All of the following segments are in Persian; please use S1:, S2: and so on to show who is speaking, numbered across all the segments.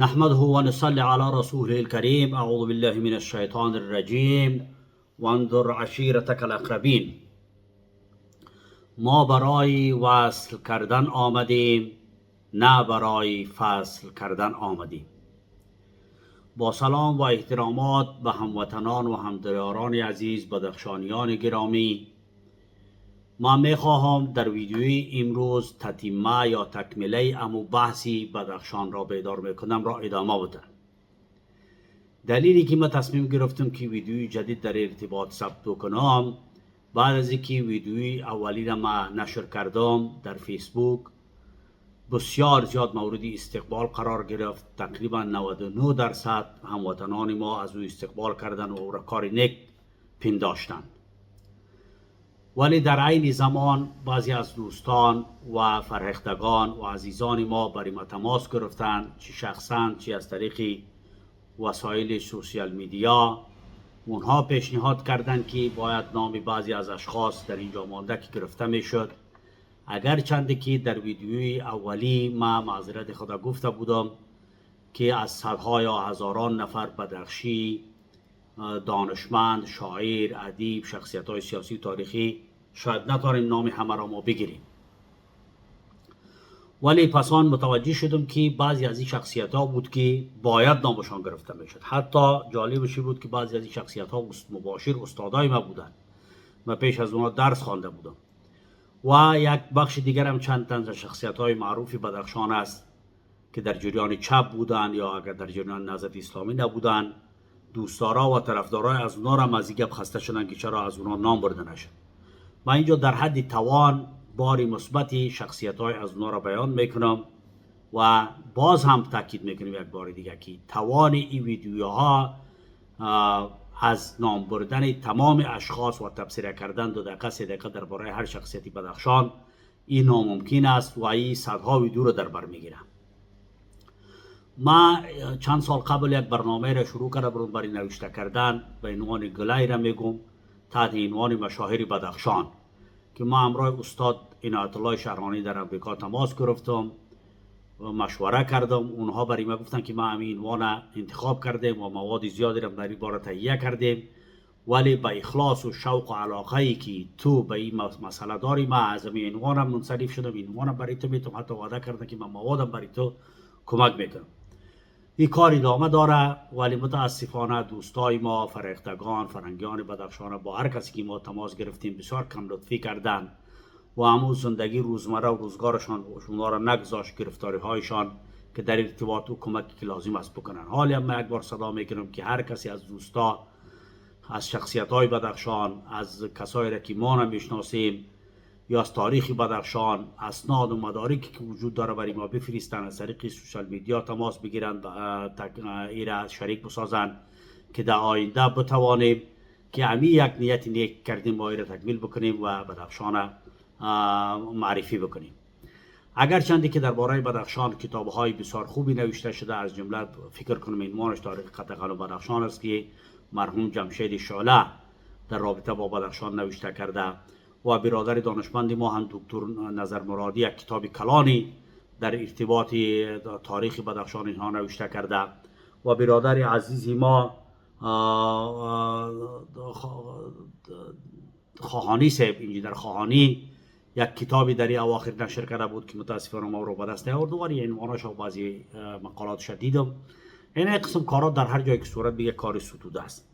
S1: نحمده ونصلي على رسوله الكريم. اعوذ بالله من الشیطان الرجیم وانذر عشیرتک الاقربین. ما برای وصل کردن آمدیم، نه برای فصل کردن آمدیم. با سلام و احترامات به هموطنان و همدلیاران عزیز بدخشانیان گرامی، من میخواهم در ویدیوی امروز تتمه یا تکمله امو بحثی بدخشان را بیدار میکنم را ادامه بدم. دلیلی که من تصمیم گرفتم که ویدیوی جدید در ارتباط ثبت کنم، بعد از اینکه ویدیوی اولی را ما نشر کردم در فیسبوک بسیار زیاد مورد استقبال قرار گرفت. تقریبا 99% هموطنان ما از او استقبال کردن و او را کار نیک پنداشتند. ولی در عین زمان بعضی از دوستان و فرهیختگان و عزیزان ما برای ما تماس گرفتند، چه شخصا چه از طریق وسایل سوشیال میدیا. اونها پیشنهاد کردند که باید نام بعضی از اشخاص در اینجا مانده که گرفته میشد، اگر چنده که در ویدیوی اولی ما معذرت خدا گفته بودم که از صدها یا هزاران نفر بدخشی، دانشمند، شاعر، ادیب، شخصیت های سیاسی و تاریخی شاید نتوانیم نام همه را ما بگیریم. ولی پسان متوجه شدم که بعضی از این شخصیت ها بود که باید نامشان گرفته میشد. حتی جالبشی بود که بعضی از این شخصیت ها مباشر استادای ما بودن، من پیش از اونها درس خوانده بودم. و یک بخش دیگر هم چند تن شخصیت های معروف بدخشان است که در جریان چپ بودن یا اگر در جریان نهضت اسلامی نبودن، دوستدارا و طرفدارای از اونها را از این گپ خسته شدن که چرا از اونها نام برده نشد. من اینجا در حد توان باری مثبتی شخصیت های از اونها را بیان میکنم و باز هم تاکید میکنم یک بار دیگه که توان این ویدیوها از نام بردن تمام اشخاص و تبصره کردن 2 دقیقه 3 دقیقه درباره هر شخصیتی بدخشان این ناممکن است و این صدها ویدیو را در بر میگیرم. ما چند سال قبل یک برنامه را شروع کردم برای نوشته کردن به عنوان گلای را میگم تحت عنوان مشاهیر بدخشان، که ما همراه استاد عنایت الله شهرانی در امریکا تماس گرفتم و مشوره کردم. اونها برای ما گفتن که ما همین عنوان انتخاب کردیم و مواد زیادی را در این باره تهیه کردیم، ولی با اخلاص و شوق و علاقه ای که تو به این مسئله داری، ما از این عنوان منصرف شدم. این عنوان برای تو میتونم، حتی وعده کردم که من موادم برای تو کمک میکنم. این کار ادامه داره، ولی متاسفانه دوستای ما، فرهیختگان، فرنگیان بدخشان با هر کسی که ما تماس گرفتیم بسیار کم لطفی کردن و همون زندگی روزمره و روزگارشان شما را نگذاشت گرفتاری هایشان که در ارتباط و کمکی که لازم است بکنن. حالی هم من یک بار صدا میکنم که هر کسی از دوستا، از شخصیت های بدخشان، از کسایی را که ما نمیشناسیم یا از تاریخ بدخشان، اسناد و مدارکی که وجود داره برای ما بفرستن، از طریق سوشال میدیا تماس بگیرن، ایره شریک بسازن که در آینده بتوانیم که همین یک نیت نیک کردیم ما ایره تکمیل بکنیم و بدخشان معرفی بکنیم. اگر چندی که درباره بدخشان کتاب‌های بسیار خوبی نوشته شده، از جمله فکر کنم عنوانش تاریخ قطغن و بدخشان است که مرحوم جمشید شعله در رابطه با بدخشان نوشته کرده و برادر دانشمند ما هم دکتر نظر مرادی یک کتاب کلانی در ارتباط تاریخ بدخشان اینها نوشته کرده و برادر عزیزی ما خواهانی صاحب انجینر خواهانی یک کتابی در این اواخر نشر کرده بود که متاسفانه ما رو به دست نیاورد و عنوانش و بعضی مقالاتش دیدم. این قسم کارات در هر جایی که صورت بگیره کار ستوده است.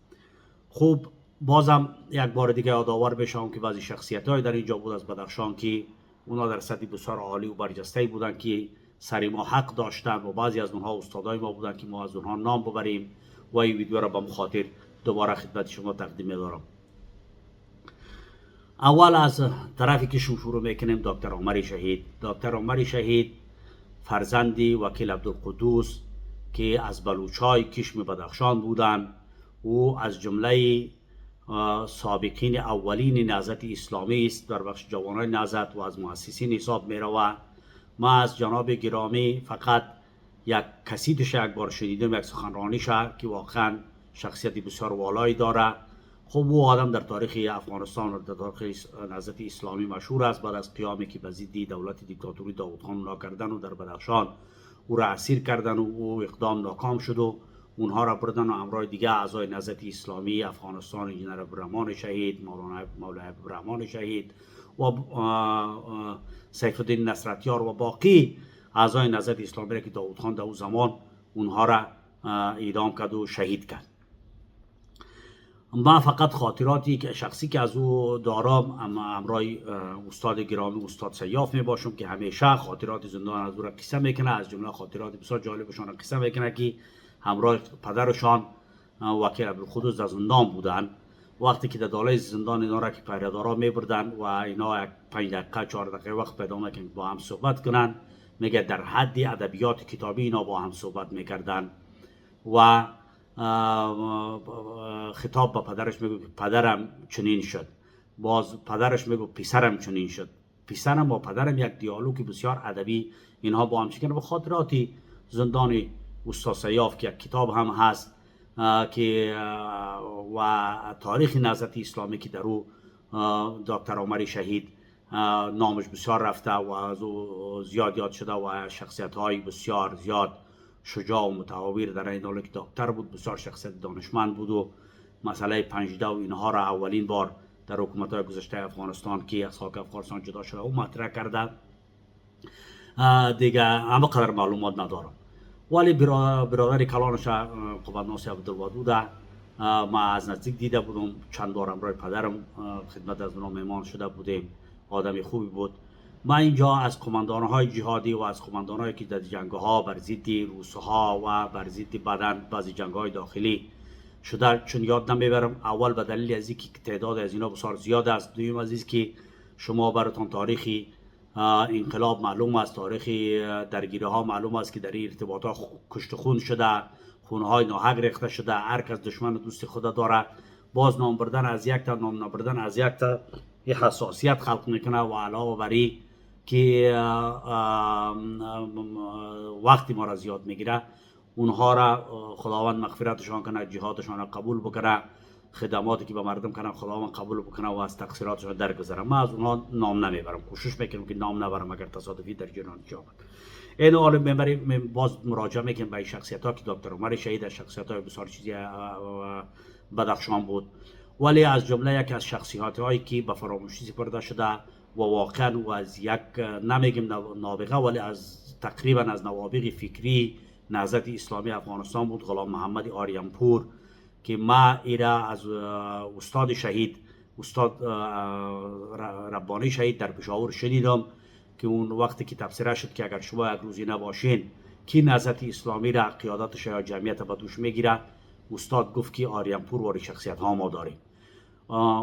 S1: خوب، بازم یک بار دیگه یادآور بشم که بعضی شخصیت‌های در اینجا بود از بدخشان که اونا در سطح بسیار عالی و برجسته بودن که سری ما حق داشتن و بعضی از اونها استادای ما بودن که ما از اونها نام ببریم و این ویدیو را به مخاطر دوباره خدمت شما تقدیم می‌دارم. اول از طرفی که شروع میکنیم دکتر عمر شهید. دکتر عمر شهید فرزندی وکیل عبدالقدوس که از بلوچای کشم بدخشان بودند. او از جمله سابقین اولین نهضت اسلامی است در بخش جوانان نهضت و از مؤسسین حساب می رود. ما از جناب گرامی فقط یک کسیتش یک بار شنیدم، یک سخنرانیش که واقعا شخصیتی بسیار والایی داره. خب او آدم در تاریخ افغانستان و در تاریخ نهضت اسلامی مشهور است. بعد از قیامی که به ضد دولت دیکتاتوری داود خان اونا کردن و در بدخشان او را اسیر کردن و او اقدام ناکام شد و اونها را بردن و همراه دیگه اعضای نهضت اسلامی افغانستان، انجینر عبدالرحمن شهید، مولای عبدالرحمن شهید و سیف الدین نصرتیار و باقی اعضای نهضت اسلامی را که داود خان در اون زمان اونها را اعدام کرد و شهید کرد. من فقط خاطراتی که شخصی که از او دارم همراه استاد گرامی استاد سیاف می باشم که همیشه خاطرات زندان از او را قصه میکنه. از جمله خاطرات بسیار جالبشان را قصه میکنه که همراه پدرشان وکیل عبدالقدوس در زندان بودن. وقتی که در دالای زندان اینا را که پیره‌دارا میبردن و اینا 5 دقیقه 4 دقیقه وقت پیدا میکنن با هم صحبت کنن، میگه در حد ادبیات کتابی اینا با هم صحبت میکردن و خطاب به پدرش میگو که پدرم چنین شد، باز پدرش میگو پسرم چنین شد، پسرم با پدرم یک دیالوگ بسیار ادبی اینها با هم چکنه. به خاطراتی زندان استاد سیاف که یک کتاب هم هست که و تاریخ نهضت اسلامی که در او دکتر عمر شهید نامش بسیار رفته و از او زیاد یاد شده و شخصیت های بسیار زیاد شجاع و متعاور در این حال که دکتر بود، بسیار شخصیت دانشمند بود و مسئله 15 و اینها را اولین بار در حکومت‌های گذشته افغانستان که از خاک افغانستان جدا شده او مطرح کرده. دیگه همه قدر معلومات ندارم، ولی برادر کلانش قوت ناصر عبدالودود ما از نزدیک دیده بودم، چند بار همراه پدرم خدمت از اونا مهمان شده بودیم. آدمی خوبی بود. ما اینجا از قماندان‌های جهادی و از قماندان‌هایی که در جنگ‌ها بر ضد روس‌ها و بر ضد بعضی جنگ‌های داخلی شده چون یاد نمیبرم. اول به دلیل از اینکه تعداد از اینا بسیار زیاد است، دوم از اینکه که شما براتون تاریخی انقلاب معلوم است، تاریخی درگیری‌ها معلوم است که در این ارتباطات کشت خون شده، خون‌های ناحق ریخته شده، هر کس دشمن و دوست خود داره. باز نام بردن از یک تا نام نبردن از یک تا یه حساسیت خلق میکنه و علاوه بر این که وقتی ما را زیاد میگیره، اونها را خداوند مغفرتشان کنه، جهادشان را قبول بکنه، خدماتی که به مردم کنن خداوند قبول بکنه و از تقصیراتشان درگذره. من از اونها نام نمیبرم، کوشش میکنم که نام نبرم اگر تصادفی در جریان جا این حال میبریم. باز مراجعه میکنم به شخصیت ها که دکتر عمر شهید از شخصیت های بسیار چیزی بدخشان بود، ولی از جمله یک از شخصیت هایی که به فراموشی سپرده شده و واقعا و از یک نمیگم نابغه ولی از تقریبا از نوابغ فکری نهضت اسلامی افغانستان بود، غلام محمد آریانپور که ما ایرا از استاد شهید استاد ربانی شهید در پشاور شنیدم که اون وقتی که تبصره شد که اگر شما یک روزی نباشین کی نهضت اسلامی را قیادتش یا جمعیت به دوش میگیره، استاد گفت که آریانپور واری شخصیت ها ما داریم.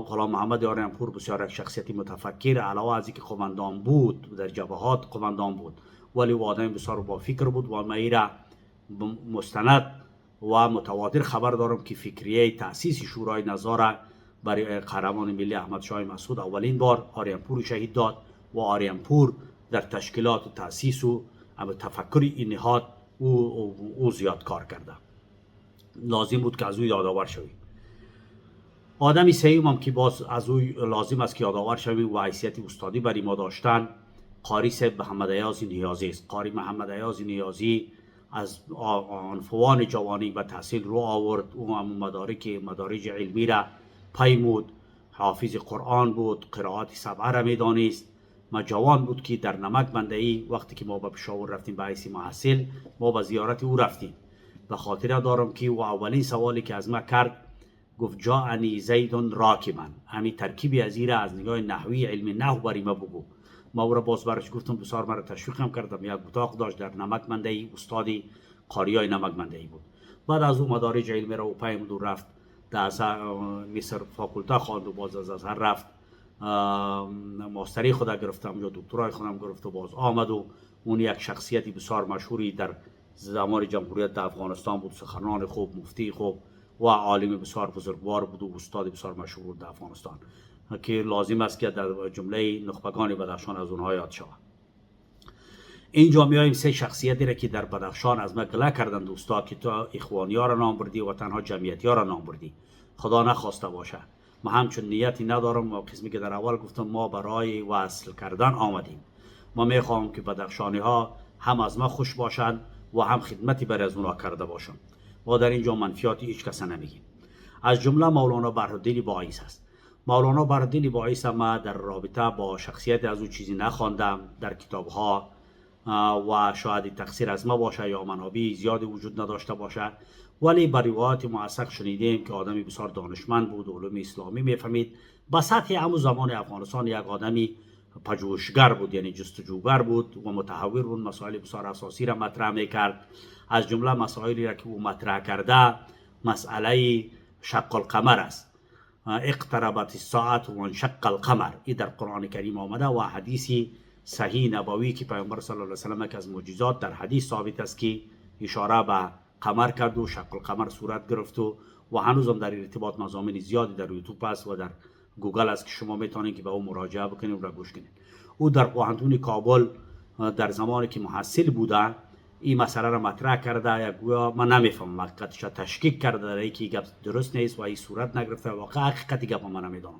S1: غلام محمد آریانپور بسیار یک شخصیتی متفکر، علاوه از اینکه قماندان بود در جبهات قماندان بود ولی آدم بسیار با فکر بود و ما ایرا مستند و متواتر خبر دارم که فکریه تأسیس شورای نظاره برای قهرمان ملی احمد شاه مسعود اولین بار آریانپور شهید داد و آریانپور در تشکیلات و تأسیس و تفکر این نهاد او زیاد کار کرده. لازم بود که از او یادآور شویم. آدمی سوم هم که باز از او لازم است که یادآور شویم و حیثیت استادی برای ما داشتن قاری صاحب محمد ایاز نیازی است. قاری محمد ایاز نیازی از عنفوان جوانی و تحصیل رو آورد. او هم مدارج علمی را پیمود، حافظ قرآن بود، قرائات سبعه را میدانست. ما جوان بود که در نمک بنده‌ای وقتی که ما به پشاور رفتیم به حیث محصل ما به زیارت او رفتیم. به خاطر دارم که او اولین سوالی که از ما کرد گفت جاءنی زید راکبا، همین ترکیبی از این از نگاه نحوی علم نحو برای ما بگو. ما او را باز برش گفتم، بسیار مرا تشویق هم کردم. یک اتاق داشت در نمک بنده‌ای، استادی قاریای نمک بنده‌ای بود. بعد از او مدارج علمی را او پیمود و رفت در مصر فاکولته خواند و باز از ازهر رفت ماستری خود گرفتم یا دکترای خودم گرفت و باز آمد و اون یک شخصیتی بسیار مشهوری در زمان جمهوریت در افغانستان بود، سخنران خوب، مفتی خوب و عالم بسیار بزرگوار بود و استاد بسیار مشهور بود در افغانستان که لازم است که در جمله نخبگان بدخشان از اونها یاد شود. اینجا میایم سه شخصیتی را که در بدخشان از ما گله کردند دوستا که تو اخوانی ها را نام بردی و تنها جمعیتی ها را نام بردی. خدا نخواسته باشه. ما همچون نیتی ندارم و قسمی که در اول گفتم ما برای وصل کردن آمدیم. ما میخواهم که بدخشانی ها هم از ما خوش باشند و هم خدمتی برای از اونها کرده باشم. ما در اینجا منفیات هیچ کس نمیگیم. از جمله مولانا بهرالدین باعث است. مولانا بهرالدین باعث ما در رابطه با شخصیت از او چیزی نخواندم در کتاب‌ها و شاید تقصیر از ما باشه یا منابع زیادی وجود نداشته باشه، ولی با روایات موثق شنیدیم که آدمی بسیار دانشمند بود، علوم اسلامی میفهمید. به سطح همون زمان افغانستان یک آدمی پژوهشگر بود، یعنی جستجوگر بود و متحور بود، مسائل بسیار اساسی را مطرح میکرد. از جمله مسائلی را که او مطرح کرده مسئله شق القمر است. اقتربت الساعت و انشق القمر، این در قرآن کریم آمده و حدیثی صحیح نبوی که پیامبر صلی الله علیه و سلم که از معجزات در حدیث ثابت است که اشاره به قمر کرد و شق القمر صورت گرفت و هنوزم در ارتباط مضامین زیادی در یوتیوب است و در گوگل است که شما میتونید که به او مراجعه بکنید و گوش کنید. او در پوهنتون کابل در زمانی که محصل بوده این مسئله را مطرح کرده، یک گویا من نمیفهمم، حقیقتش تشکیک کرده در اینکه گپ درست نیست و این صورت نگرفته، واقعا حقیقتی گپ من نمیدونم.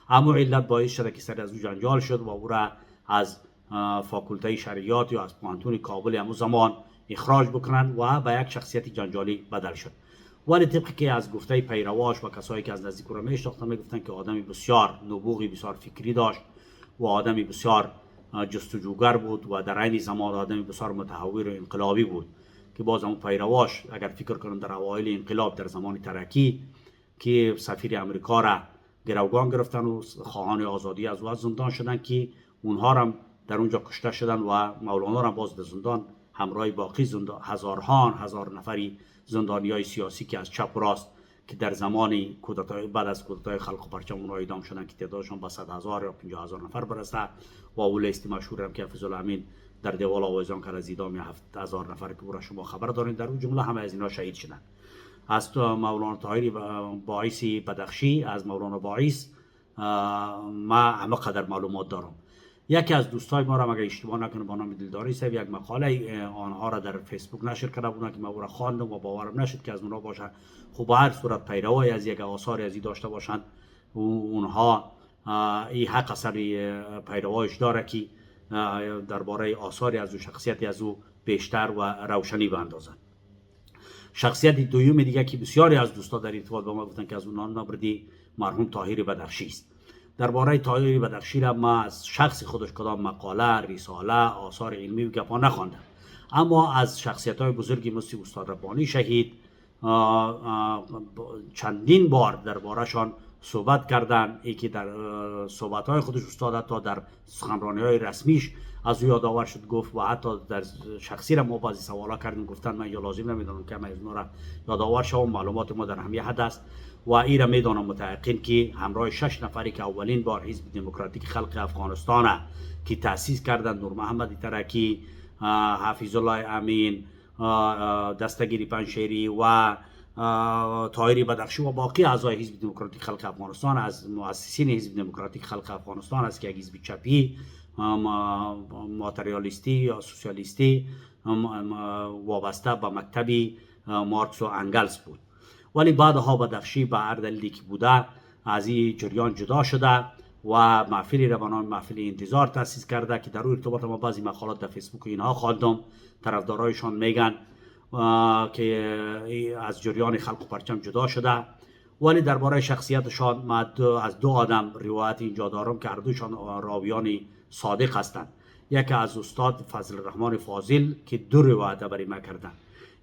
S1: اما علت باعث شده که سر از او جنجال شد و او را از فاکولته شریعت یا از پوهنتون کابل همون زمان اخراج بکنند و به یک شخصیت جنجالی بدل شد. ولی طبقی که از گفته پیرواش و کسایی که از نزدیک او را میشناختند میگفتند که آدمی بسیار نبوغی، بسیار فکری داشت و آدمی بسیار جستجوگر بود و در عین زمان آدمی بسیار متحور و انقلابی بود که باز هم پیرواش اگر فکر کنم در اوایل انقلاب در زمان ترکی که سفیر امریکا را گروگان گرفتن و خواهان آزادی از او زندان شدن که اونها هم در اونجا کشته شدن و مولانا را باز در زندان همراه باقی هزار نفری زندانیای سیاسی که از چپ و راست که در زمان کودتای بعد از کودتای خلق و پرچم اونها اعدام شدن که تعدادشون به 100,000 یا 50,000 نفر برسه و اول است مشهور هم که حفظ الامین در دیوال آویزان کرد از اعدام 7,000 نفر که او شما خبر دارین، در اون جمله همه از اینا شهید شدن. از مولانا طاهری باعث بدخشی، از مولانا باعث ما همه قدر معلومات دارم. یکی از دوستای ما را مگه اشتباه نکنه با نام دلداری صاحب یک مقاله آنها را در فیسبوک نشر کرده بودن که من او را خواندم و باورم نشد که از اونها باشه. خب به هر صورت پیروی از یک آثار ازی داشته باشند اونها این حق اثر پیروایش داره که درباره آثاری از او، شخصیتی از او بیشتر و روشنی باندازند. شخصیت دوم دیگه که بسیاری از دوستا در ارتباط با ما گفتن که از اون نام نبردی مرحوم طاهری بدخشی است. درباره طاهری بدخشی را ما از شخص خودش کدام مقاله، رساله، آثار علمی و گپا نخواندم، اما از شخصیت‌های بزرگی مثل استاد ربانی شهید چندین بار درباره‌شان صحبت کردن. یکی در صحبت‌های خودش استاد تا در سخنرانی‌های رسمیش از او یادآور شد گفت و حتی در شخصی را ما بعضی سوالا کردیم گفتن من یا لازم نمیدونم که من اونها را یادآور شوم، معلومات ما در همین حد است و این را میدانم متأکد که همراه 6 نفری که اولین بار حزب دموکراتیک خلق افغانستان که تأسیس کردند، نور محمد ترکی، حفیظ الله امین، دستگیری پنشیری و طاهری بدخشی و باقی اعضای حزب دموکراتیک خلق افغانستان از مؤسسین حزب دموکراتیک خلق افغانستان است که حزب چپی، ماتریالیستی یا سوسیالیستی وابسته به مکتبی مارکس و انگلس بود. ولی بعدها بدخشی به هر دلیلی که بوده از این جریان جدا شده و محفلی را به نام محفل انتظار تأسیس کرده که در اون ارتباط ما بعضی مقالات در فیسبوک اینها خواندم. طرفدارایشان میگن که از جریان خلق و پرچم جدا شده، ولی درباره شخصیتشان من از دو آدم روایت اینجا دارم که هر دوشان راویان صادق هستند. یکی از استاد فضل الرحمن فاضل که دو روایت برای ما کردن.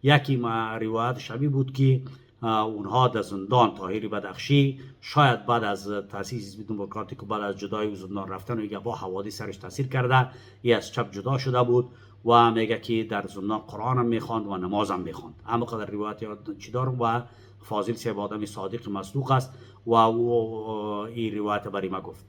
S1: یکی روایت شبیه بود که اونها در زندان طاهری بدخشی شاید بعد از تأسیس حزب دموکراتیک و بعد از جدای و زندان رفتن و با حوادث سرش تاثیر کرده، ای از چپ جدا شده بود و میگه که در زندان قرآن هم میخواند و نماز هم میخواند. اما قدر روایت یاد چی دارم و فاضل صاحب آدم صادق مصدوق است و این روایت برای ما گفت.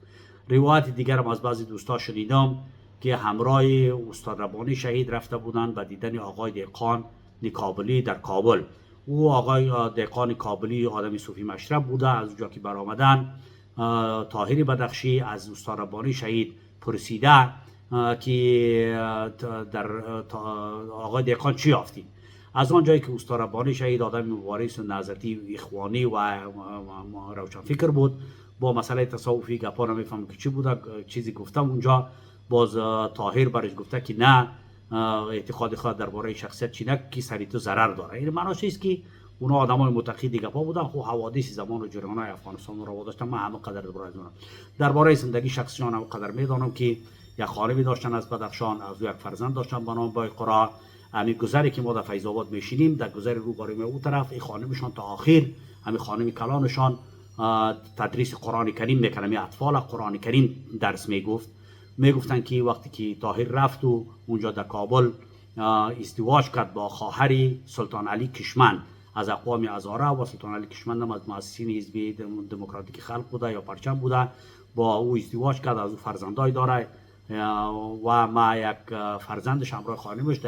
S1: روایت دیگر هم از بعضی دوستا شنیدم که همراه استاد ربانی شهید رفته بودند به دیدن آقای دهقان کابلی در کابل. او آقای دهقان کابلی آدمی صوفی مشرب بوده. از اونجا که برآمدن طاهری بدخشی از استاد ربانی شهید پرسیده که در آقای دهقان چی یافتی؟ از آنجایی که استاد ربانی شهید آدم مبارز و نهضتی اخوانی و روشنفکر بود، با مسئله تصوفی گپا نمیفهم که چی بوده، چیزی گفتم اونجا. باز طاهر برش گفته که نه اعتقاد خود درباره شخصیت چینک که سری تو ضرر داره. این معناش است که اونا آدمای متقی دیگه پا بودن، خب حوادث زمان و جریان‌های افغانستان رو داشتن. من همه قدر درباره زندگی شخصیشان هم قدر میدانم که یک خانمی داشتن از بدخشان، از یک فرزند داشتن به نام بایقرا. همین گذری که ما در فیض آباد میشینیم، در گذر روبروی اون طرف این خانمشان تا آخر، همین خانم کلانشان تدریس قرآن کریم میکنه، می اطفال قرآن کریم درس میگفتن که وقتی که طاهر رفت و اونجا در کابل ازدواج کرد با خواهر سلطان علی کشمند از اقوام هزاره، و سلطان علی کشمند هم از مؤسسین حزب دموکراتیک خلق بوده یا پرچم بوده، با او ازدواج کرد، از او فرزندای داره و ما یک فرزندش همراه خانمش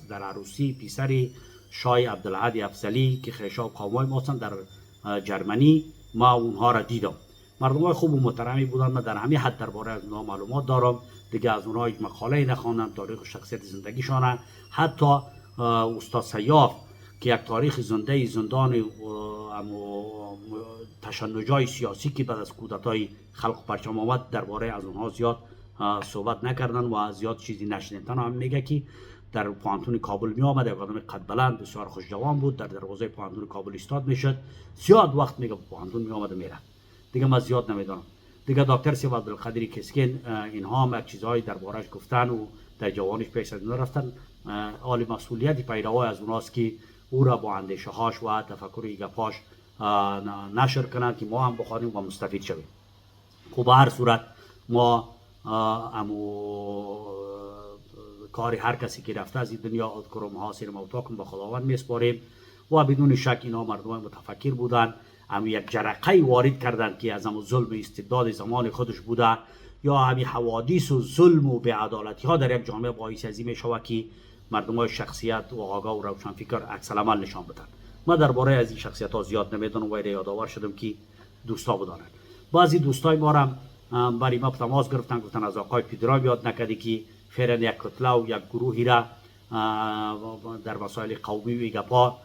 S1: در عروسی پسری شاه عبدالهادی افضلی که خیشا و قومای ما هستند در جرمنی، ما اونها را دیدم. مردمای خوب و محترمی بودن. من در همین حد درباره از اونها معلومات دارم. دیگه از اونها هیچ مقاله نخوانم، تاریخ و شخصیت زندگیشان. حتی استاد سیاف که یک تاریخ زندان تشنجای سیاسی که بعد از کودتای خلق پرچم آمد، درباره از اونها زیاد صحبت نکردن و زیاد چیزی نشنیدن. تنها هم میگه که در پوانتون کابل می آمد، یک آدم قد بلند بسیار خوش جوان بود، در دروازه پوانتون کابل ایستاد میشد، زیاد وقت میگه پوانتون می آمد و میره. دیگه من زیاد نمیدونم. دیگه دکتر سیو عبدالقادری کسکین اینها هم یک چیزهایی دربارش گفتن و در جوانیش پیش از اون رفتن. عالی مسئولیتی پیروای از اوناست که او را با اندیشه هاش و تفکر گپاش نشر کنند که ما هم بخوانیم و مستفید شویم. خب هر صورت ما کاری هر کسی که رفته از این دنیا اذکروا محاسن موتاکم به خداوند میسپاریم و بدون شک اینا مردمان متفکر بودن. هم یک جرقه وارد کردند که از ظلم استبداد زمان خودش بوده، یا همین حوادث و ظلم و بی‌عدالتی ها در یک جامعه باعث از این میشود که مردمان شخصیت و آگاه و روشنفکر عکس العمل نشان بدن. من درباره از این شخصیت ها زیاد نمیدونم و یادآور شدم که دوستا بدانند. بعضی دوستای ما را برای ما تماس گفتن از آقای پیدرام یاد نکردی که فعلا یک کتله و یک گروهی را در مسائل قومی و گپا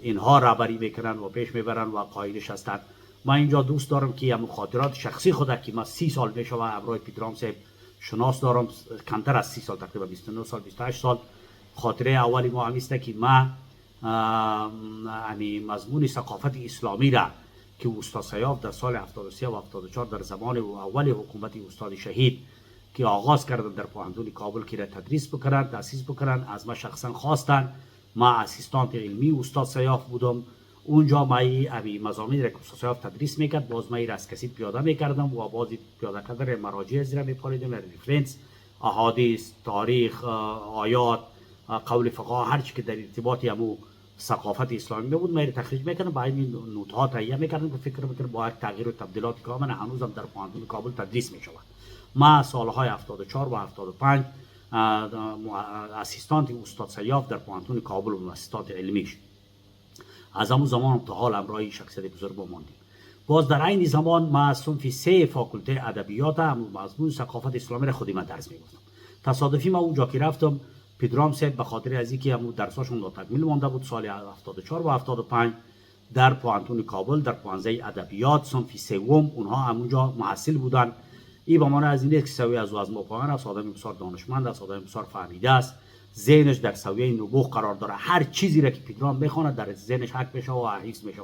S1: اینها رهبری میکنن و پیش میبرن و قایلش هستند. من اینجا دوست دارم که هم خاطرات شخصی خود که من 30 سال میشه و همراه پیدرام صاحب شناس دارم، کمتر از 30 سال، تقریبا 29 سال 28 سال. خاطره اولی ما همیسته که من مضمون ثقافت اسلامی را که استاد سیاف در سال 73 و 74 در زمان اول حکومت استاد شهید که آغاز کردن در پوهنتون کابل که را تدریس بکنن، تاسیس بکنن، از من شخصا خواستن. ما اسیستانت علمی استاد سیاف بودم. اونجا ما مضامین را که استاد سیاف تدریس میکرد، باز من را از کسی پیاده میکردم و باز پیاده کردن مراجع زیرا میپالیدم، ریفرنس، احادیث، تاریخ، آیات، قول فقها، هر چی که در ارتباط همو ثقافت اسلامی بود من تخریج میکردم، با این نوت ها تهیه میکردم که فکر میکردم با یک تغییر و تبدیلات کامل هنوزم در پوهنتون کابل تدریس میشود. ما سالهای 74 و 75 اسیستانت استاد سیاف در پوهنتون کابل و اسیستانت علمیش از همون زمان تا حال همراه شخصیت بزرگ ماندیم. باز در این زمان ما صنف 3 فاکولته ادبیات هم مضمون ثقافت اسلامی را خودی من درس میگفتم. تصادفی ما اونجا که رفتم، پیدرام صاحب به خاطر از اینکه همون درساشون را تکمیل مانده بود سال 74 و 75 در پوهنتون کابل در پوهنځی ادبیات صنف 3 اونها همونجا محصل بودن. این به معنی از اینه که سوی از ما پایین است، آدم بسیار دانشمند است، آدم بسیار فهمیده است، ذهنش در سویه نبوغ قرار داره، هر چیزی را که پیدرام میخواند در ذهنش حک میشه و حفظ میشه.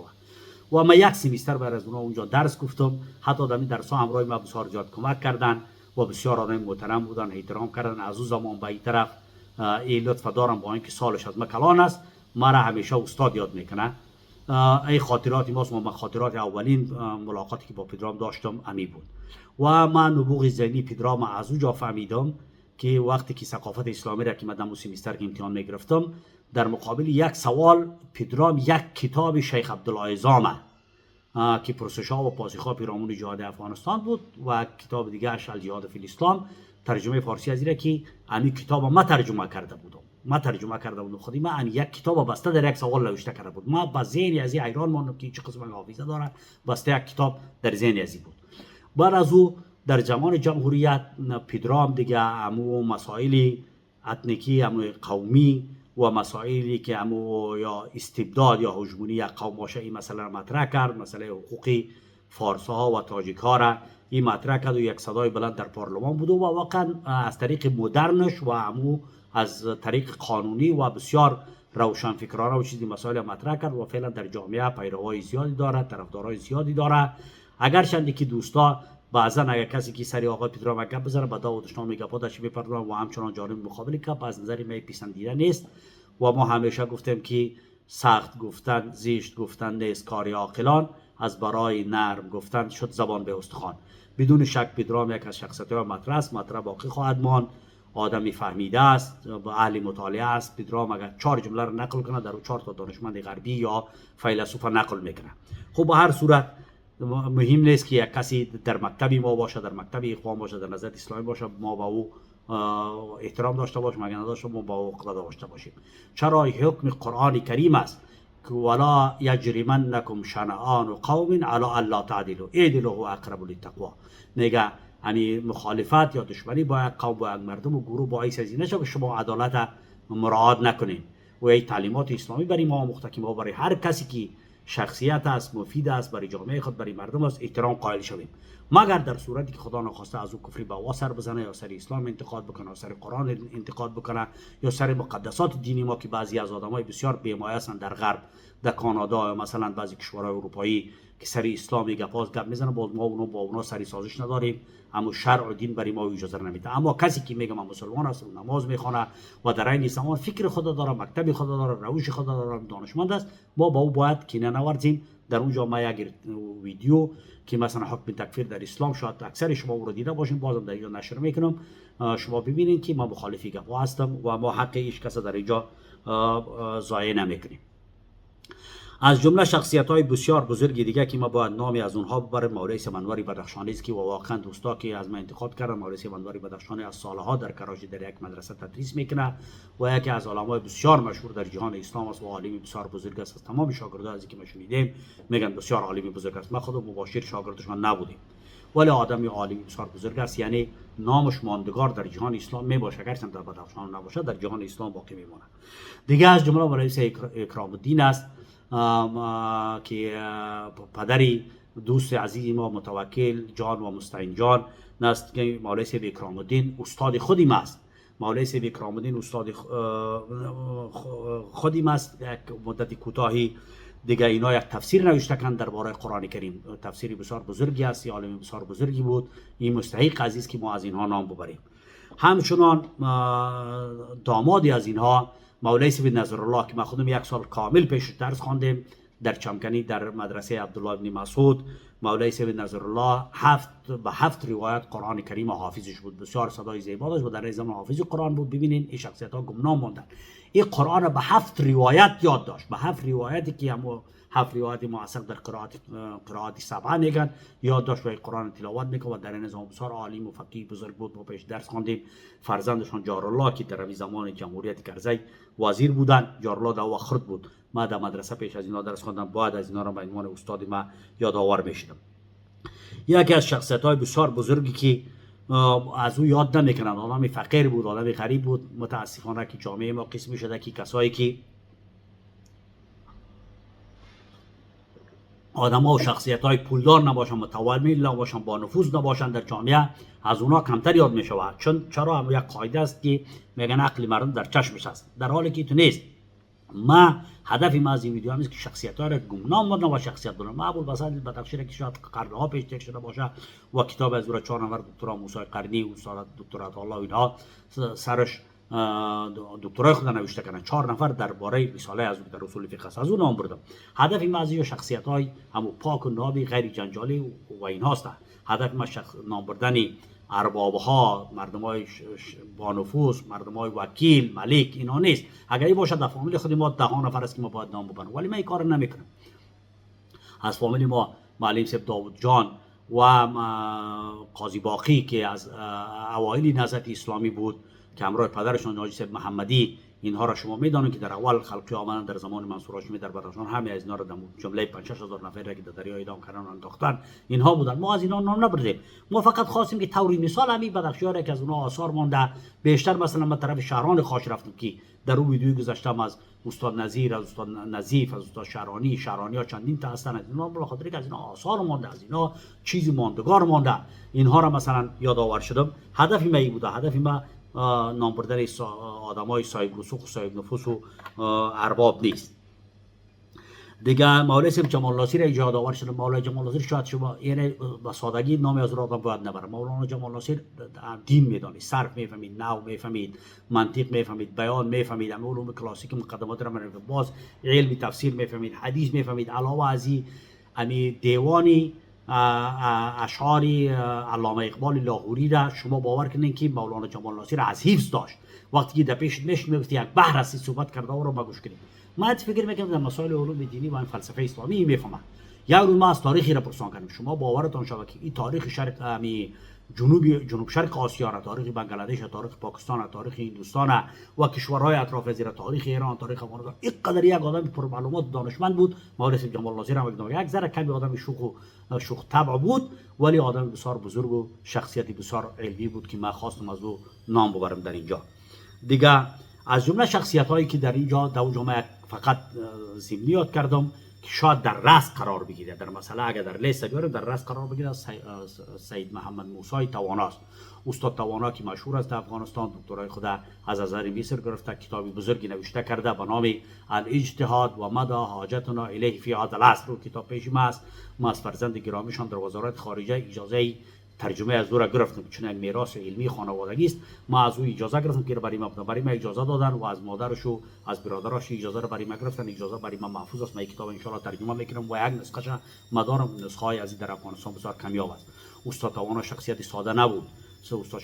S1: و من یک سمستر بعد از اونها اونجا درس گفتم. حتی در این درس ها همراه ما بسیار زیاد کمک کردن و بسیار آدم محترم بودن، احترام کردن. از اون زمان به این طرف این لطف دارم با اینکه سالش از من کلان است، ما را همیشه استاد یاد میکنه. این خاطراتی ماست و من خاطرات اولین ملاقاتی که با پیدرام داشتم امی بود. و من نبوغ ذهنی پیدرام از اونجا فهمیدم که وقتی که ثقافت اسلامی را که من در سمستر که امتحان میگرفتم، در مقابل یک سوال پیدرام یک کتاب شیخ عبدالعظام که پرسش‌ها و پاسخ‌ها پیرامون جهاد افغانستان بود و کتاب دیگه اش الجهاد فی الاسلام، ترجمه فارسی از اینه که همین کتاب ما ترجمه کرده بودم. خودی من یک کتاب بسته در یک سوال نوشته کرده بود. ما با ذهن از این حیران ماندم که چه قسم حافظه داره، بسته یک کتاب در ذهن از این بود. بعد از او در زمان جمهوریت پیدرام دیگه همو مسائل اتنیکی، همو قومی و مسائلی که همو یا استبداد یا هژمونی یا قوم باشه این مسئله را مطرح کرد، مسئله حقوقی فارس ها و تاجیک ها را این مطرح کرد و یک صدای بلند در پارلمان بود و واقعا از طریق مدرنش و همو از طریق قانونی و بسیار روشنفکرانه و چیزی مسائل مطرح کرد و فعلا در جامعه پیروای زیادی دارد، طرفدارای زیادی داره. اگرچند که دوستا بعضا اگر کسی که سری آقای پدرام گپ بزنه به داود شما میگه پاداش بپردازن و همچنان جانب مقابلی که از نظر من پسندیده نیست و ما همیشه گفتیم که سخت گفتن زشت گفتن نیست کاری عاقلان، از برای نرم گفتن شد زبان به استخوان. بدون شک پدرام یک از شخصیت‌های مطرح است، مطرح باقی خواهد ماند. آدمی فهمیده است، اهل مطالعه است. پدرام اگر 4 جمله را نقل کنه در 4 تا دانشمند غربی یا فیلسوف نقل میکنه. خب به هر صورت مهم نیست که یک کسی در مکتبی ما باشه، در مکتبی اخوان باشه، در نظر اسلامی باشه، ما با او احترام داشته باشیم، اگر نداشته ما با او اقتدا داشته باشیم. چرا حکم قرآن کریم است که ولا یجرمنکم شنآن قوم علی الا تعدلوا اعدلوا هو اقرب للتقوا. میگه یعنی مخالفت یا دشمنی با یک قوم با یک مردم و گروه باعث از این نشه که شما عدالت مراعات نکنین. و این تعلیمات اسلامی برای ما مختکی ما برای هر کسی که شخصیت است، مفید است برای جامعه خود، برای مردم است، احترام قائل شویم، مگر در صورتی که خدا نخواسته از او کفری به وا سر بزنه یا سر اسلام انتقاد بکنه یا سر قرآن انتقاد بکنه یا سر مقدسات دینی ما که بعضی از آدمای بسیار بی‌مایه هستند در غرب، در کانادا یا مثلا بعضی کشورهای اروپایی که سر اسلامی گپ میزنه، باز ما اونو با اونا سری سازش نداریم، اما شرع و دین برای ما اجازه نمیده. اما کسی که میگه من مسلمان هستم، نماز میخونه و در این زمان فکر خدا داره، مکتب خدا داره، روش خدا داره، دانشمند است، ما با او باید کینه نورزیم. در اونجا ما یک ویدیو که مثلا حکم تکفیر در اسلام، شاید اکثر شما او رو دیده باشین، بازم در اینجا نشر میکنم، شما ببینید که ما مخالفی گپ هستم و ما حق هیچ کس در اینجا ضایع نمیکنیم. از جمله شخصیت‌های بسیار بزرگی دیگه که ما باید نامی از اونها ببریم، مولوی سمنوری بدخشانی است که واقعا دوستا که از من انتقاد کردن، مولوی سمنوری بدخشانی از سالها در کراچی در یک مدرسه تدریس میکنه و یکی از علمای بسیار مشهور در جهان اسلام است و عالمی بسیار بزرگ است. از تمام شاگردان از که ما شنیدیم میگن بسیار عالمی بزرگ است. ما خودم مباشر شاگردشان نبودیم، ولی آدمی عالمی بسیار بزرگ است، یعنی نامش ماندگار در جهان اسلام میباشه، اگرچه در بدخشان نباشه در جهان اسلام باقی میمونه. دیگه از جمله مولوی اکرام الدین است که پدری دوست عزیز ما متوکل جان و مستعین جان است که مولوی سیب اکرام الدین استاد خودی است. مولوی سیب اکرام الدین استاد خودی است. یک مدت کوتاهی دیگه اینا یک تفسیر نوشته کردند درباره قرآن کریم، تفسیری بسیار بزرگی است، عالم بسیار بزرگی بود. این مستحق عزیز که ما از اینها نام ببریم. همچنان دامادی از اینها مولوی سید نظرالله که ما خودم 1 سال کامل پیش درس خواندیم در چمکنی در مدرسه عبدالله ابن مسعود. مولوی سید نظرالله 7 روایت قرآن کریم حافظش بود، بسیار صدای زیبا داشت و در زمان حافظ قرآن بود. ببینین این شخصیت ها گمنام ماندن. این قرآن به 7 روایت یاد داشت، به 7 روایتی که هم 7 روایت معاصر در قرائت سبعه میگن یاد داشت و قرآن تلاوت میکنه و در این زمان بسیار عالم و فقیه بزرگ بود. ما پیش درس خواندیم. فرزندشان جارالله که در زمان جمهوریت کرزی وزیر بودن، جارالله در وخرد بود. ما در مدرسه پیش از اینا درس خواندم، بعد از اینا را به عنوان استاد ما یادآور میشدم. یکی از شخصیت‌های بسیار بزرگی که از او یاد نمیکنن، آدم فقیر بود، آدم غریب بود. متاسفانه که جامعه ما قسمی شده که کسایی که آدم‌ها و شخصیت‌های پولدار نباشن، متولد نباشن، با نفوذ نباشن در جامعه، از اونها کمتر یاد میشود. چرا هم یک قاعده است که میگن عقل مردم در چشمش است، در حالی که تو نیست. ما هدف ما از این ویدیو است که شخصیت‌ها را گمنام ماندن و شخصیت دارن. ما ابوالفضل بدخشانی که شاید قرن‌ها پیش تک شده باشه و کتاب از او 4 نفر دکتر موسی قرنی و استاد دکتر عطاالله اینها سرش دکترای خود نوشته کردن. 4 نفر درباره رساله از در اصول فقه از اون نام بردم. هدف ما از این شخصیت‌های همو پاک و نابی غیر جنجالی و اینهاست. هدف ما نام بردن ارباب‌ها، مردمای با نفوذ، مردمای وکیل، ملک اینا نیست. اگر این باشه در فامیل خود ما 10 نفر است که ما باید نام ببریم، ولی ما این کار نمیکنیم. از فامیل ما معلم سید داود جان و قاضی باقی که از اوایل نهضت اسلامی بود که همراه پدرشان حاجی صاحب محمدی، اینها را شما میدانید که در اول خلقی آمدن در زمان منصور هاشمی در بدخشان، همه از اینا را در جمله 5-6 هزار نفر را که در دریای اعدام کردن انداختن اینها بودن. ما از اینا نام نبردیم، ما فقط خواستیم که طوری مثال همین بدخشی‌ها که از اونها آثار مانده، بیشتر مثلا ما طرف شهران خاش رفتیم که در اون ویدیوی گذاشتم از استاد نظیر، از استاد نظیف، از استاد شهرانی ها چندین تا هستن، از اینا به خاطر که از اینا آثار مانده، از اینا چیزی ماندگار مانده، اینها را مثلا یادآور شدم. هدف ما این بوده، هدف ما نام بردن آدمای صاحب رسوخ و صاحب نفوس و ارباب نیست. دیگه مولوی صاحب جمال ناصر ایجاد آور شده. مولوی جمال ناصر شاید شما یعنی با سادگی نامی از آدم باید نبره. مولانا جمال ناصر دین میدانید، صرف میفهمید، نحو میفهمید، منطق میفهمید، بیان میفهمید، علوم کلاسیک مقدمات را میفهمید، باز علم تفسیر میفهمید، حدیث میفهمید. علاوه از این دیوانی اشعاری علامه اقبال لاهوری را شما باور کنید که مولانا جمال ناصر از حفظ داشت. وقتی که در پیش میگفت یک بحر است صحبت کرده او را گوش کنید. ما فکر میکنم در مسائل علوم دینی و فلسفه اسلامی میفهمم. یک روز ما از تاریخی را پرسان کردیم، شما باورتان شود که این تاریخ شرق جنوب شرق آسیا را، تاریخ بنگلادش، تاریخ پاکستان، تاریخ هندوستان و کشورهای اطراف زیر، تاریخ ایران، تاریخ افغانستان، اینقدر یک آدم پر معلومات دانشمند بود. مولوی جمال ناصر هم یک ذره کمی آدم شوخ طبع بود، ولی آدم بسیار بزرگ و شخصیتی بسیار علمی بود که من خواستم از او نام ببرم در اینجا. دیگه از جمله شخصیت هایی که در اینجا در جامعه فقط ضمنی یاد کردم که شاید در رأس قرار بگیره، در مسئله اگر در لیست بیارم در رأس قرار بگیره، سید محمد موسی توانا است. استاد توانا که مشهور است در افغانستان، دکترای خود از ازهر مصر گرفته، کتابی بزرگی نوشته کرده به نام الاجتهاد و مدى حاجتنا الیه فی هذا العصر. کتاب پیش ما است. ما از فرزند گرامیشان در وزارت خارجه اجازه ترجمه از او را گرفتم، چون یک میراث علمی خانوادگی است. ما از او اجازه گرفتم که برای ما اجازه دادن و از مادرش و از برادرش اجازه را برای ما گرفتن. اجازه برای ما محفوظ است. من کتاب ان شاء الله ترجمه میکنم و یک نسخه‌اش مدارم. نسخه های از در افغانستان بسیار کمیاب است. استاد توانا شخصیت ساده نبود. استاد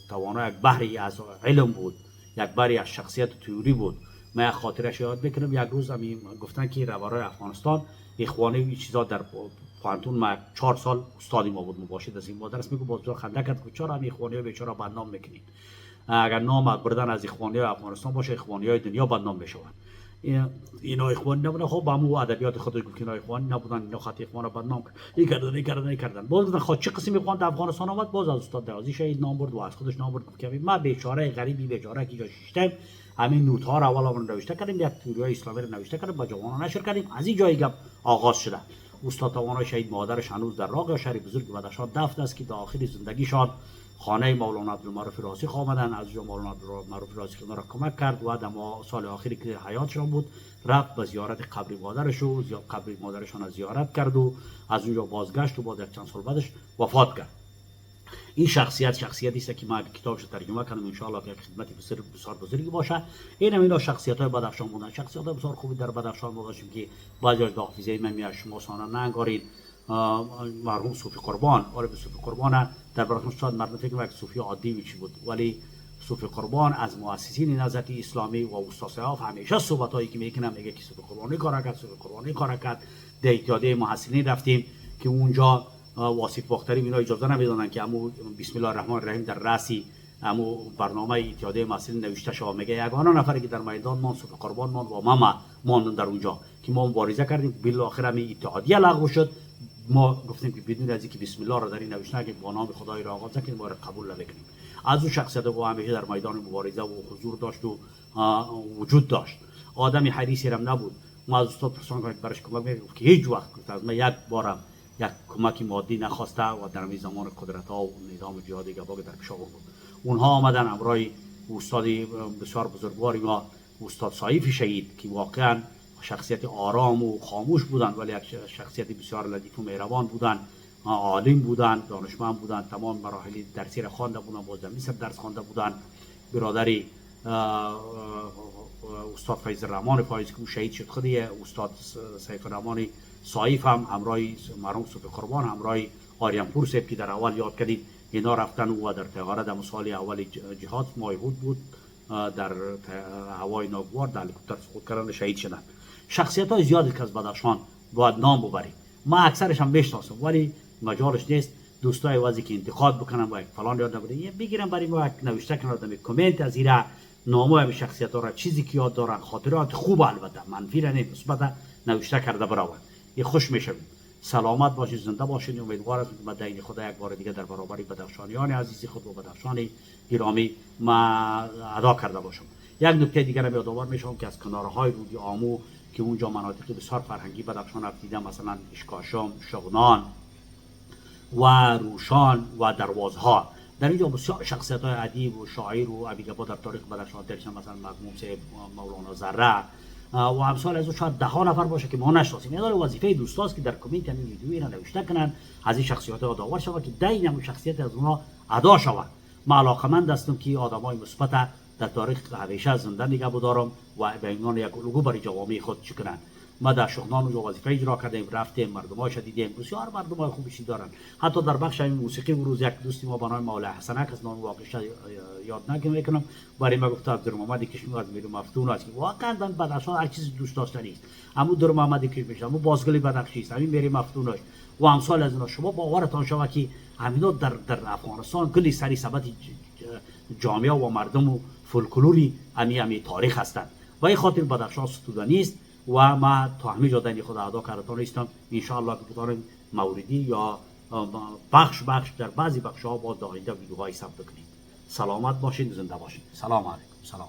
S1: توانا یک بحری از علم بود، یک بحری از شخصیت تئوری بود. من خاطرش یاد میکنم، یک روز همین گفتن که رهبرای افغانستان اخوانی این چیزا در پانتون ما 4 سال استادی ما بود مباشر از این مدرس میگه بازجا خنده کرد که چرا هم اخوانی بیچاره بدنام میکنید؟ اگر نام بردن از اخوانی افغانستان باشه، اخوانی های دنیا بدنام میشوند. اینا اخوانی نبودن. خب با مو ادبیات خودش گفت که اینا اخوانی نبودن، اینا خط اخوان بدنام کردن. باز خود چه قسمی اخوان در افغانستان آمد، باز از استاد دعازی شهید نام برد و از خودش نام برد که ما بیچاره غریبی بیچاره که جا شیشتیم همین نوت ها را اول آمون نوشته کردیم، یک تئوری اسلامی را نوشته کردیم، با جوانان نشر کردیم. از این جای گپ آغاز شده. استاد توانا شهید مادرش هنوز در راغ شهر بزرگ بدخشان دفن است که در آخر زندگیشان خانه مولانا عبدالمعروف راسخ آمدن. از جا مولانا عبدالمعروف راسخ را کمک کرد و در سال آخری که حیاتشان بود رفت به زیارت قبر مادرش و قبر مادرشان زیارت کرد و از اونجا بازگشت و بعد یک چند سال بعدش وفات کرد. این شخصیتی است که ما کتابش ترجمه کردم، ان شاء الله که خدمت بسیار بزرگی باشه. اینا شخصیت‌های بدخشان بودن، شخصیت‌های بسیار خوبی در بدخشان بودن که بعضی‌اش در حافظه من میاد. شما سانا ننگارید مرحوم صوفی قربان، صوفی قربان در بدخشان شاید مردم فکر کنند صوفی عادی چی بود، ولی صوفی قربان از مؤسسین نهضت اسلامی و استاد صاحب همیشه صحبتایی که میکنم میگه که صوفی قربانی کار کرد. در اتحادیه محسنین رفتیم که اونجا واسط باختری اینا اجازه نمیدادن که امو بسم الله الرحمن الرحیم در راسی امو برنامه اتحادیه محسنین نوشته شود. میگه یگانه نفری که در میدان ماند صوفی قربان ماند و ما ماندن در اونجا که ما مبارزه کردیم. بالاخره می اتحادیه لغو شد. ما گفتیم که بدون از اینکه بسم الله را در این نوشته که با نام خدای را آغاز کنیم ما را قبول نکنیم. از اون شخصیت با همیشه در میدان مبارزه و حضور داشت و وجود داشت. آدمی حریصی هم نبود. ما از استاد پرسان کردیم برش کمک میگفت که هیچ وقت از ما یک بارم یک کمک مادی نخواسته و در این زمان قدرت ها و نظام جهادی گبا در پیش آورد. اونها آمدن همراه استاد بسیار بزرگواری ما استاد صایف شهید که واقعا شخصیت آرام و خاموش بودند ولی یک شخصیت بسیار لطیف و مهربان بودند. عالم بودند، دانشمند بودند، تمام مراحل درسی را خوانده بودند، باز در مصر درس خوانده بودند. برادری استاد فیض الرحمن فایز که شهید شد خودی، استاد سیف الرحمن صایف هم همراه مرحوم صوفی قربان همراه آریان پور صاحب که در اول یاد کردیم اینا رفتن و در تهران در سال اول جهاد مایهود بود در هوای ناگوار در هلیکوپتر سقوط کردن شهید شدند. شخصیت های زیادی که از بدخشان باید نام ببریم. ما اکثرش هم میشناسم ولی مجالش نیست. دوستای وازی که انتقاد بکنم و فلان یاد نبوده بگیرم برای ما نوشته کنم در کامنت از ایرا نامه به شخصیت ها را چیزی که یاد دارن خاطرات خوب البته منفی را نه مثبت نوشته کرده براون یه خوش میشم. سلامت باشید، زنده باشید. امیدوارم که من دین خدا یک بار دیگه در برابر بدخشانیان عزیز خود و بدخشان گرامی ما ادا کرده باشم. یک نکته دیگر را یادآور میشم که از کنارهای رود آمو که اونجا مناطق بسیار فرهنگی بدخشان دیدم، مثلا اشکاشم، شغنان و روشان و دروازها، در اینجا بسیار شخصیت های ادیب و شاعر و ابیگبا در تاریخ بدخشان درشن، مثلا مرحوم مولانا ذره و امثال از شاید ده ها نفر باشه که ما نشناسیم. یعنی وظیفه دوستاست که در کامنت همین ویدیویی را نوشته کنن، از این شخصیت ها داور شود که دین همون شخصیت از اونها ادا شود. ما علاقمند هستم که آدمای مثبت در تاریخ همیشه زنده نگه بدارم و به عنوان یک الگو برای جوامع خود چکنن. ما در شغنان اونجا وظیفه اجرا کردیم، رفتیم مردماش دیدیم، بسیار مردمای خوبی دارن. حتی در بخش موسیقی روز یک دوستی ما به نام مولا حسنک از نام واقعش یاد نکنم برای ما گفت عبد محمد کشمی از میرو مفتون است که واقعا من بدخشان هر چیز دوست داشتنی است. اما در محمد کشمی، اما بازگلی بدخشی است، همین میری مفتونش و امثال از اینا. شما باورتان شود که همینا در افغانستان کلی سری ثبت جامعه و مردم و فولکلوری امی تاریخ هستند و این خاطر بدخشان ستودنی است و ما تا همه جا دین خدا ادا کردتان نیستم. انشاءالله که بتانیم موردی یا بخش در بعضی بخش ها با آینده ویدیوهای ثبت کنیم. سلامت باشید، زنده باشید. سلام علیکم. سلام.